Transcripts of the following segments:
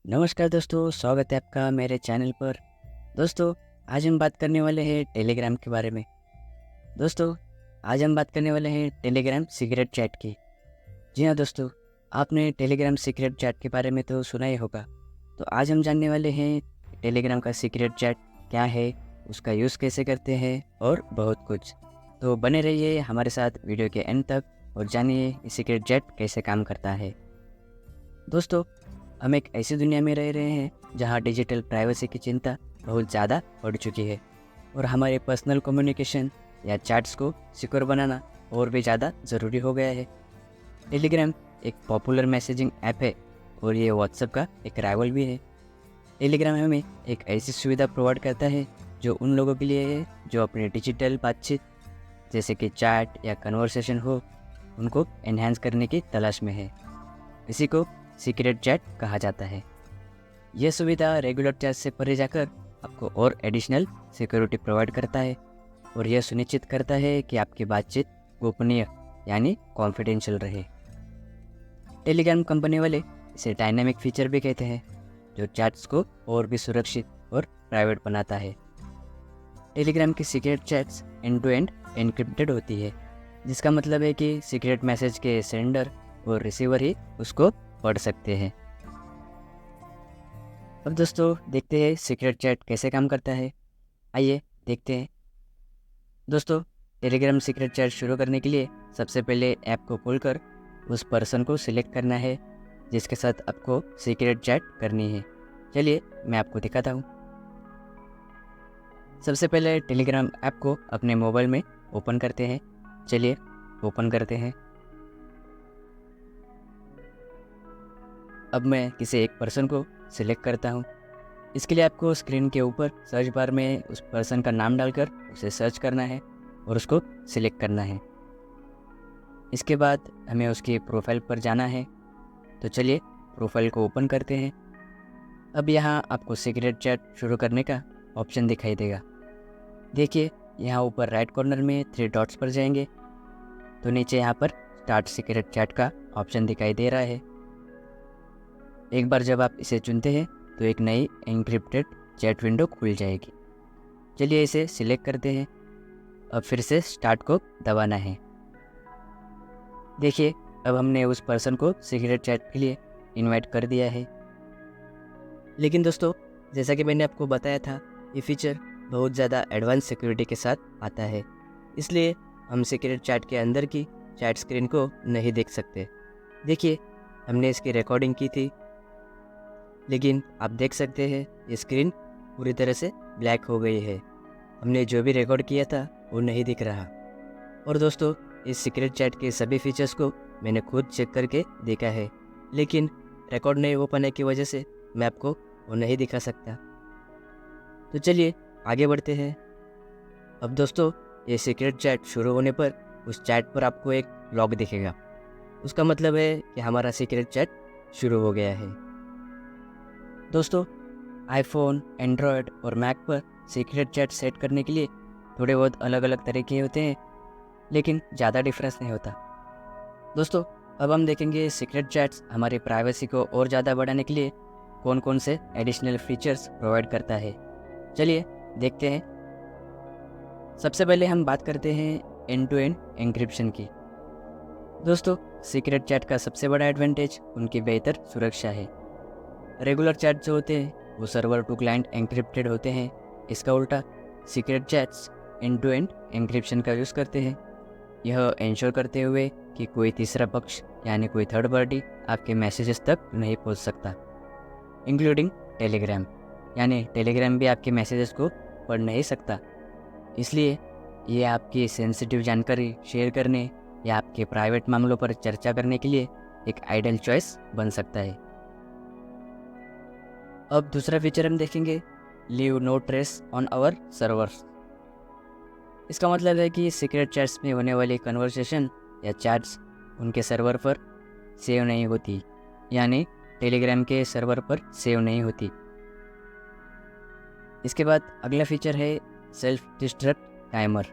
नमस्कार दोस्तों, स्वागत है आपका मेरे चैनल पर। दोस्तों, आज हम बात करने वाले हैं टेलीग्राम के बारे में। दोस्तों, आज हम बात करने वाले हैं टेलीग्राम सीक्रेट चैट की। जी हाँ दोस्तों, आपने टेलीग्राम सीक्रेट चैट के बारे में तो सुना ही होगा। तो आज हम जानने वाले हैं टेलीग्राम का सीक्रेट चैट क्या है, उसका यूज़ कैसे करते हैं और बहुत कुछ। तो बने रहिए हमारे साथ वीडियो के एंड तक और जानिए ये सीक्रेट चैट कैसे काम करता है। दोस्तों, हम एक ऐसी दुनिया में रह रहे हैं जहां डिजिटल प्राइवेसी की चिंता बहुत ज़्यादा बढ़ चुकी है और हमारे पर्सनल कम्युनिकेशन या चैट्स को सिक्योर बनाना और भी ज़्यादा ज़रूरी हो गया है। टेलीग्राम एक पॉपुलर मैसेजिंग ऐप है और ये व्हाट्सएप का एक राइवल भी है। टेलीग्राम हमें एक ऐसी सुविधा प्रोवाइड करता है जो उन लोगों के लिए है जो अपनी डिजिटल बातचीत जैसे कि चैट या कन्वर्सेशन हो उनको एनहांस करने की तलाश में है। इसी को सीक्रेट चैट कहा जाता है। यह सुविधा रेगुलर चैट से परे जाकर आपको और एडिशनल सिक्योरिटी प्रोवाइड करता है और यह सुनिश्चित करता है कि आपकी बातचीत गोपनीय यानी कॉन्फिडेंशियल रहे। टेलीग्राम कंपनी वाले इसे डायनामिक फीचर भी कहते हैं जो चैट्स को और भी सुरक्षित और प्राइवेट बनाता है। टेलीग्राम की secret chats end to end encrypted होती है, जिसका मतलब है कि सीक्रेट मैसेज के सेंडर और रिसीवर ही उसको पढ़ सकते हैं। अब दोस्तों देखते हैं सीक्रेट चैट कैसे काम करता है। आइए देखते हैं। दोस्तों, टेलीग्राम सीक्रेट चैट शुरू करने के लिए सबसे पहले ऐप को खोलकर उस पर्सन को सिलेक्ट करना है जिसके साथ आपको सीक्रेट चैट करनी है। चलिए मैं आपको दिखाता हूँ। सबसे पहले टेलीग्राम ऐप को अपने मोबाइल में ओपन करते हैं। चलिए ओपन करते हैं। अब मैं किसी एक पर्सन को सिलेक्ट करता हूँ। इसके लिए आपको स्क्रीन के ऊपर सर्च बार में उस पर्सन का नाम डालकर उसे सर्च करना है और उसको सिलेक्ट करना है। इसके बाद हमें उसकी प्रोफाइल पर जाना है। तो चलिए प्रोफाइल को ओपन करते हैं। अब यहाँ आपको सीक्रेट चैट शुरू करने का ऑप्शन दिखाई देगा। देखिए यहाँ ऊपर राइट कॉर्नर में 3 डॉट्स पर जाएंगे तो नीचे यहाँ पर स्टार्ट सीक्रेट चैट का ऑप्शन दिखाई दे रहा है। एक बार जब आप इसे चुनते हैं तो एक नई एन्क्रिप्टेड चैट विंडो खुल जाएगी। चलिए इसे सिलेक्ट करते हैं। अब फिर से स्टार्ट को दबाना है। देखिए अब हमने उस पर्सन को सीक्रेट चैट के लिए इनवाइट कर दिया है। लेकिन दोस्तों, जैसा कि मैंने आपको बताया था, ये फीचर बहुत ज़्यादा एडवांस सिक्योरिटी के साथ आता है, इसलिए हम सीक्रेट चैट के अंदर की चैट स्क्रीन को नहीं देख सकते। देखिए हमने इसकी रिकॉर्डिंग की थी, लेकिन आप देख सकते हैं ये स्क्रीन पूरी तरह से ब्लैक हो गई है। हमने जो भी रिकॉर्ड किया था वो नहीं दिख रहा। और दोस्तों, इस सीक्रेट चैट के सभी फीचर्स को मैंने खुद चेक करके देखा है, लेकिन रिकॉर्ड नहीं हो पाने की वजह से मैं आपको वो नहीं दिखा सकता। तो चलिए आगे बढ़ते हैं। अब दोस्तों, ये सीक्रेट चैट शुरू होने पर उस चैट पर आपको एक लॉग दिखेगा। उसका मतलब है कि हमारा सीक्रेट चैट शुरू हो गया है। दोस्तों, आईफोन, एंड्रॉयड और मैक पर सीक्रेट चैट सेट करने के लिए थोड़े बहुत अलग अलग तरीके होते हैं, लेकिन ज़्यादा डिफरेंस नहीं होता। दोस्तों, अब हम देखेंगे सीक्रेट चैट्स हमारी प्राइवेसी को और ज़्यादा बढ़ाने के लिए कौन कौन से एडिशनल फीचर्स प्रोवाइड करता है। चलिए देखते हैं। सबसे पहले हम बात करते हैं एंड टू एंड एन्क्रिप्शन की। दोस्तों, सीक्रेट चैट का सबसे बड़ा एडवांटेज उनकी बेहतर सुरक्षा है। रेगुलर चैट जो होते हैं वो सर्वर टू क्लाइंट एन्क्रिप्टेड होते हैं। इसका उल्टा secret chats end to end encryption का यूज़ करते हैं, यह इंश्योर करते हुए कि कोई तीसरा पक्ष यानी कोई थर्ड पार्टी आपके मैसेजेस तक नहीं पहुंच सकता, इंक्लूडिंग टेलीग्राम। यानी टेलीग्राम भी आपके मैसेजेस को पढ़ नहीं सकता। इसलिए ये आपकी सेंसिटिव जानकारी शेयर करने या आपके प्राइवेट मामलों पर चर्चा करने के लिए एक आइडियल चॉइस बन सकता है। अब दूसरा फीचर हम देखेंगे, leave no trace on our servers. इसका मतलब है कि सीक्रेट चैट्स में होने वाली कन्वर्सेशन या चैट्स उनके सर्वर पर सेव नहीं होती, यानी टेलीग्राम के सर्वर पर सेव नहीं होती। इसके बाद अगला फीचर है सेल्फ डिस्ट्रक्ट टाइमर।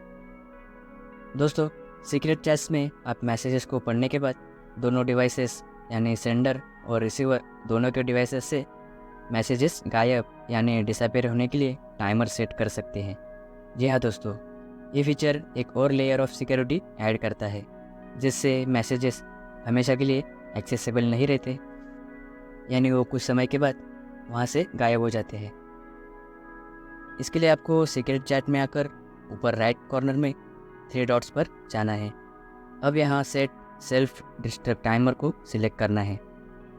दोस्तों, सीक्रेट चैट्स में आप मैसेजेस को पढ़ने के बाद दोनों डिवाइसेस यानी सेंडर और रिसीवर दोनों के डिवाइसेस से मैसेजेस गायब यानी डिसअपेयर होने के लिए टाइमर सेट कर सकते हैं। जी हाँ दोस्तों, ये फीचर एक और लेयर ऑफ सिक्योरिटी ऐड करता है, जिससे मैसेजेस हमेशा के लिए एक्सेसिबल नहीं रहते, यानी वो कुछ समय के बाद वहाँ से गायब हो जाते हैं। इसके लिए आपको सीक्रेट चैट में आकर ऊपर राइट कॉर्नर में 3 डॉट्स पर जाना है। अब यहाँ सेट सेल्फ डिस्टर्ब टाइमर को सिलेक्ट करना है।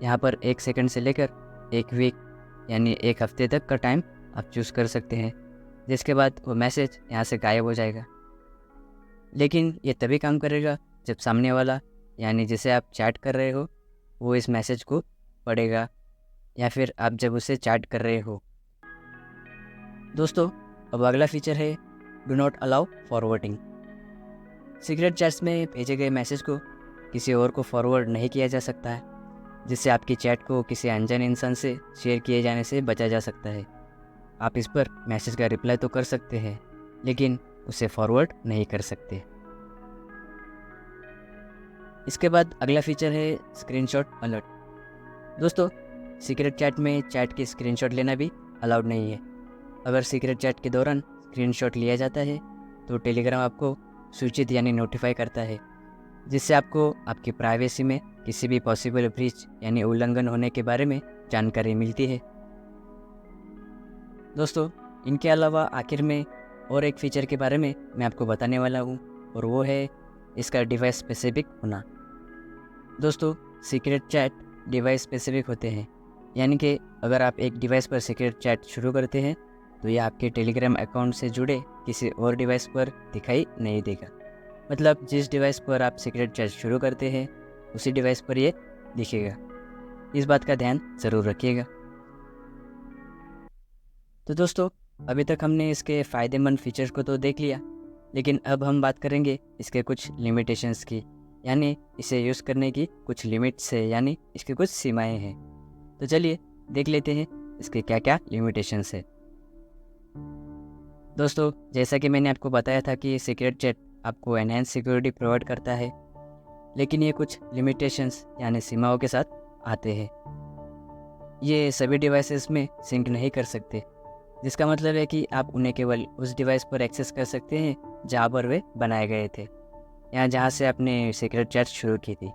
यहाँ पर 1 सेकंड से लेकर 1 वीक यानी 1 हफ्ते तक का टाइम आप चूज़ कर सकते हैं, जिसके बाद वो मैसेज यहाँ से गायब हो जाएगा। लेकिन ये तभी काम करेगा जब सामने वाला यानी जिसे आप चैट कर रहे हो वो इस मैसेज को पढ़ेगा, या फिर आप जब उसे चैट कर रहे हो। दोस्तों, अब अगला फीचर है do not allow forwarding. Secret chats में भेजे गए मैसेज को किसी और को फॉरवर्ड नहीं किया जा सकता है, जिससे आपकी चैट को किसी अनजान इंसान से शेयर किए जाने से बचा जा सकता है। आप इस पर मैसेज का रिप्लाई तो कर सकते हैं, लेकिन उसे फॉरवर्ड नहीं कर सकते। इसके बाद अगला फीचर है स्क्रीनशॉट अलर्ट। दोस्तों, सीक्रेट चैट में चैट की स्क्रीनशॉट लेना भी अलाउड नहीं है। अगर सीक्रेट चैट के दौरान स्क्रीनशॉट लिया जाता है तो टेलीग्राम आपको सूचित यानी नोटिफाई करता है, जिससे आपको आपकी प्राइवेसी में किसी भी पॉसिबल ब्रीच यानी उल्लंघन होने के बारे में जानकारी मिलती है। दोस्तों, इनके अलावा आखिर में और एक फ़ीचर के बारे में मैं आपको बताने वाला हूँ, और वो है इसका डिवाइस स्पेसिफिक होना। दोस्तों, सीक्रेट चैट डिवाइस स्पेसिफिक होते हैं, यानी कि अगर आप एक डिवाइस पर सीक्रेट चैट शुरू करते हैं तो यह आपके टेलीग्राम अकाउंट से जुड़े किसी और डिवाइस पर दिखाई नहीं देगा। मतलब जिस डिवाइस पर आप सीक्रेट चैट शुरू करते हैं उसी डिवाइस पर ये दिखेगा। इस बात का ध्यान ज़रूर रखिएगा। तो दोस्तों, अभी तक हमने इसके फ़ायदेमंद फीचर्स को तो देख लिया, लेकिन अब हम बात करेंगे इसके कुछ लिमिटेशंस की, यानी इसे यूज़ करने की कुछ लिमिट्स है, यानी इसकी कुछ सीमाएं हैं। तो चलिए देख लेते हैं इसके क्या क्या लिमिटेशंस है। दोस्तों, जैसा कि मैंने आपको बताया था कि सीक्रेट चैट आपको एनहांस सिक्योरिटी प्रोवाइड करता है, लेकिन ये कुछ लिमिटेशंस यानी सीमाओं के साथ आते हैं। ये सभी डिवाइसेस में सिंक नहीं कर सकते, जिसका मतलब है कि आप उन्हें केवल उस डिवाइस पर एक्सेस कर सकते हैं जहाँ पर वे बनाए गए थे, या जहाँ से आपने सीक्रेट चैट शुरू की थी।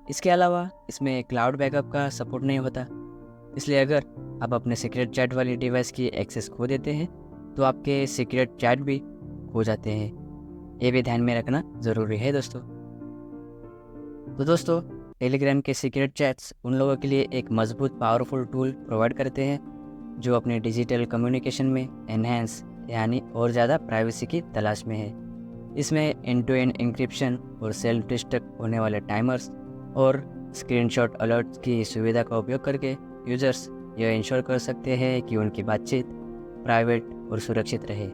इसके अलावा इसमें क्लाउड बैकअप का सपोर्ट नहीं होता, इसलिए अगर आप अपने सीक्रेट चैट वाली डिवाइस की एक्सेस खो देते हैं तो आपके सीक्रेट चैट भी खो जाते हैं। ये भी ध्यान में रखना ज़रूरी है दोस्तों। तो दोस्तों, टेलीग्राम के सीक्रेट चैट्स उन लोगों के लिए एक मजबूत पावरफुल टूल प्रोवाइड करते हैं जो अपने डिजिटल कम्युनिकेशन में एनहांस यानी और ज़्यादा प्राइवेसी की तलाश में है। इसमें एंड टू एंड इंक्रिप्शन और सेल्फ डिस्ट्रक्ट होने वाले टाइमर्स और स्क्रीनशॉट अलर्ट्स की सुविधा का उपयोग करके यूजर्स यह इंश्योर कर सकते हैं कि उनकी बातचीत प्राइवेट और सुरक्षित रहे।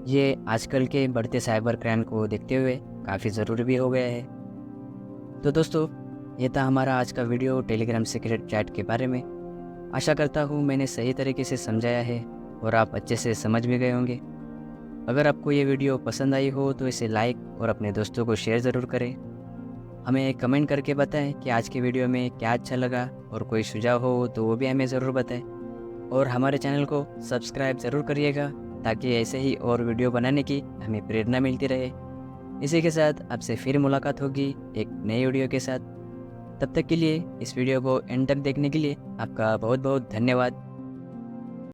ये आजकल के बढ़ते साइबर क्राइम को देखते हुए काफ़ी ज़रूरी भी हो गया है। तो दोस्तों, ये था हमारा आज का वीडियो टेलीग्राम सीक्रेट चैट के बारे में। आशा करता हूँ मैंने सही तरीके से समझाया है और आप अच्छे से समझ भी गए होंगे। अगर आपको ये वीडियो पसंद आई हो तो इसे लाइक और अपने दोस्तों को शेयर ज़रूर करें। हमें कमेंट करके बताएं कि आज के वीडियो में क्या अच्छा लगा, और कोई सुझाव हो तो वो भी हमें ज़रूर बताएं। और हमारे चैनल को सब्सक्राइब ज़रूर करिएगा ताकि ऐसे ही और वीडियो बनाने की हमें प्रेरणा मिलती रहे। इसी के साथ आपसे फिर मुलाकात होगी एक नए वीडियो के साथ। तब तक के लिए इस वीडियो को एंड तक देखने के लिए आपका बहुत बहुत धन्यवाद।